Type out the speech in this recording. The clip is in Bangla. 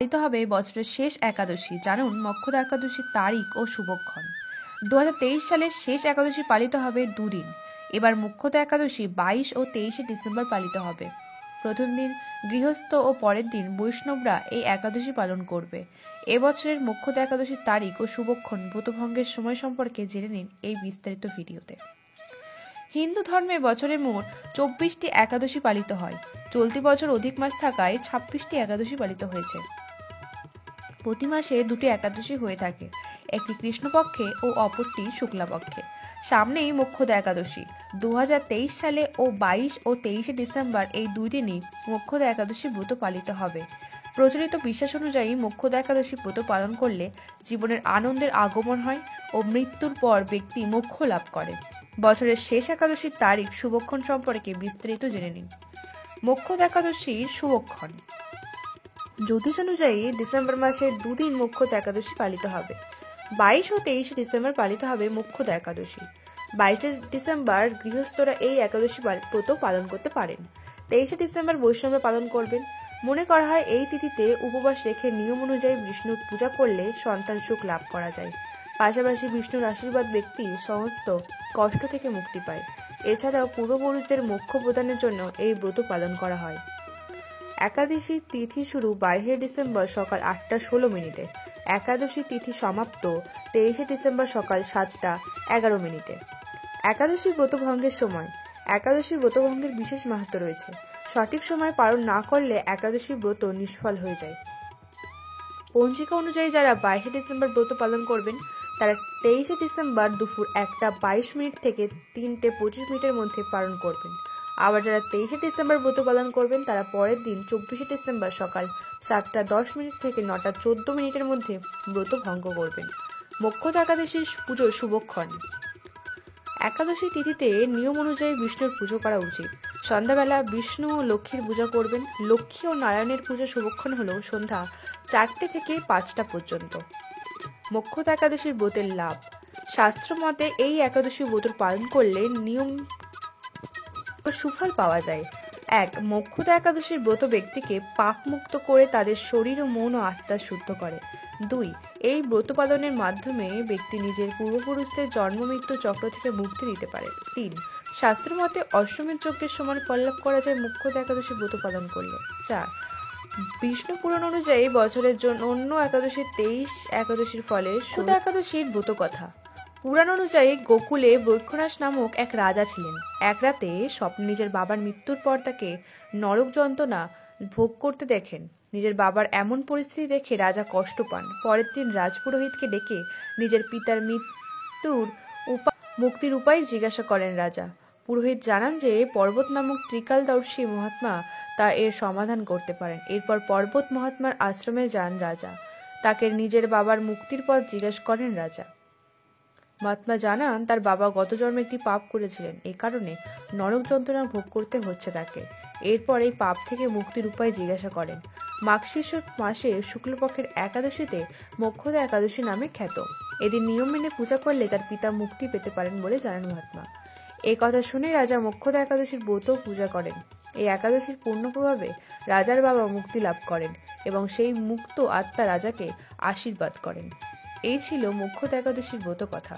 পালিত হবে বছরের শেষ একাদশী। জানুন মোক্ষদা একাদশীর তারিখ ও শুভক্ষণ। 2023 সালের শেষ একাদশী পালিত হবে দুদিন। এবার মোক্ষদা একাদশী 22 ও 23 ডিসেম্বর পালিত হবে। প্রথম দিন গৃহস্থ ও পরের দিন বৈষ্ণবরা এই একাদশী পালন করবে। এবছরের মোক্ষদা একাদশীর তারিখ ও শুভক্ষণ, ব্রতভঙ্গের সময় সম্পর্কে জেনে নিন এই বিস্তারিত ভিডিওতে। হিন্দু ধর্মে বছরে মোট 24টি একাদশী পালিত হয়। চলতি বছর অধিক মাস থাকায় 26টি একাদশী পালিত হয়েছে। প্রতি মাসে দুটি একাদশী হয়ে থাকে, একটি কৃষ্ণপক্ষে ও অপরটি শুক্লাপক্ষে। সামনেই মোক্ষদা একাদশী। 2023 সালে ও 22 ও 23 ডিসেম্বর এই দুই দিনই মোক্ষদা একাদশী ব্রত পালিত হবে। প্রচলিত বিশ্বাস অনুযায়ী মোক্ষদা একাদশী ব্রত পালন করলে জীবনের আনন্দের আগমন হয় ও মৃত্যুর পর ব্যক্তি মোক্ষ লাভ করে। বছরের শেষ একাদশীর তারিখ শুভক্ষণ সম্পর্কে বিস্তারিত জেনে নিন। মোক্ষদা একাদশীর শুভক্ষণ। জ্যোতিষ অনুযায়ী ডিসেম্বর মাসে দুদিন মোক্ষদা একাদশী পালিত হবে। 22 ও 23 ডিসেম্বর পালিত হবে মোক্ষদা একাদশী। 22 ডিসেম্বর গৃহস্থরা এই একাদশী ব্রত পালন করতে পারেন। 23 ডিসেম্বর বৈষ্ণবরা পালন করবেন। মনে করা হয় এই তিথিতে উপবাস রেখে নিয়ম অনুযায়ী বিষ্ণুর পূজা করলে সন্তান সুখ লাভ করা যায়। পাশাপাশি বিষ্ণুর আশীর্বাদ ব্যক্তি সমস্ত কষ্ট থেকে মুক্তি পায়। এছাড়াও পূর্বপুরুষদের মোক্ষ প্রদানের জন্য এই ব্রত পালন করা হয়। একাদশী তিথি শুরু 22 ডিসেম্বর সকাল 8:16। একাদশী তিথি সমাপ্ত 23 ডিসেম্বর সকাল 7:11। একাদশী ব্রতভঙ্গের সময়। একাদশী ব্রতভঙ্গের বিশেষ মাহাত্ম্য রয়েছে। সঠিক সময় পালন না করলে একাদশী ব্রত নিষ্ফল হয়ে যায়। পঞ্জিকা অনুযায়ী যারা 22 ডিসেম্বর ব্রত পালন করবেন তারা 23 ডিসেম্বর দুপুর 1:22 থেকে 3:25 মধ্যে পালন করবেন। আবার যারা 23 ডিসেম্বর ব্রত পালন করবেন তারা পরের দিন 24 ডিসেম্বর সকাল 7:10 থেকে 9:14 মধ্যে ব্রত ভঙ্গ করবেন। মোক্ষদা একাদশীর পুজো শুভক্ষণ। একাদশী তিথিতে নিয়ম অনুযায়ী বিষ্ণুর পুজো করা উচিত। সন্ধ্যাবেলা বিষ্ণু ও লক্ষ্মীর পূজা করবেন। লক্ষ্মী ও নারায়ণের পুজো শুভক্ষণ হল সন্ধ্যা 4টে থেকে 5টা পর্যন্ত। মোক্ষদা একাদশীর ব্রতের লাভ। শাস্ত্র মতে এই একাদশী ব্রত পালন করলে নিয়ম ও সুফল পাওয়া যায়। 1. মোক্ষদা একাদশীর ব্রত ব্যক্তিকে পাপ মুক্ত করে তাদের শরীর ও মন ও আত্মা শুদ্ধ করে। 2. এই ব্রত পালনের মাধ্যমে ব্যক্তি নিজের পূর্বপুরুষদের জন্ম মৃত্যু চক্র থেকে মুক্তি দিতে পারে। 3. শাস্ত্র মতে অশ্বমেধ যজ্ঞের সমান ফল লাভ করা যায় মোক্ষদা একাদশী ব্রত পালন করলে। 4. বিষ্ণু পুরাণ অনুযায়ী বছরের জন্য অন্য একাদশী 23 একাদশীর ফলে মোক্ষদা একাদশীর ব্রত কথা। পুরাণ অনুযায়ী গোকুলে বৈক্ষনাথ নামক এক রাজা ছিলেন। এক রাতে স্বপ্নে নিজের বাবার মৃত্যুর পর তাকে নরক যন্ত্রণা ভোগ করতে দেখেন। নিজের বাবার এমন পরিস্থিতি দেখে রাজা কষ্ট পান। পরের দিন রাজপুরোহিতকে ডেকে নিজের পিতার মুক্তির উপায় জিজ্ঞাসা করেন রাজা। পুরোহিত জানান যে পর্বত নামক ত্রিকালদর্শী মহাত্মা তা এর সমাধান করতে পারেন। এরপর পর্বত মহাত্মার আশ্রমে যান রাজা। তাকে নিজের বাবার মুক্তির পথ জিজ্ঞাসা করেন রাজা। মহাত্মা জানান তার বাবা গত জন্মে একটি পাপ করেছিলেন, এই কারণে নরক যন্ত্রণা ভোগ করতে হচ্ছে তাকে। এরপর এই পাপ থেকে মুক্তির উপায় জিজ্ঞাসা করেন। মাঘশীর্ষ মাসে শুক্লপক্ষের একাদশীতে মোক্ষদা একাদশী নামে খ্যাত। এদিন নিয়ম মেনে পূজা করলে তার পিতা মুক্তি পেতে পারেন বলে জানান মহাত্মা। এই কথা শুনে রাজা মোক্ষদা একাদশীর ব্রত পূজা করেন। এই একাদশীর পূর্ণ প্রভাবে রাজার বাবা মুক্তি লাভ করেন এবং সেই মুক্ত আত্মা রাজাকে আশীর্বাদ করেন। এই ছিল মোক্ষদা একাদশীর ব্রত কথা।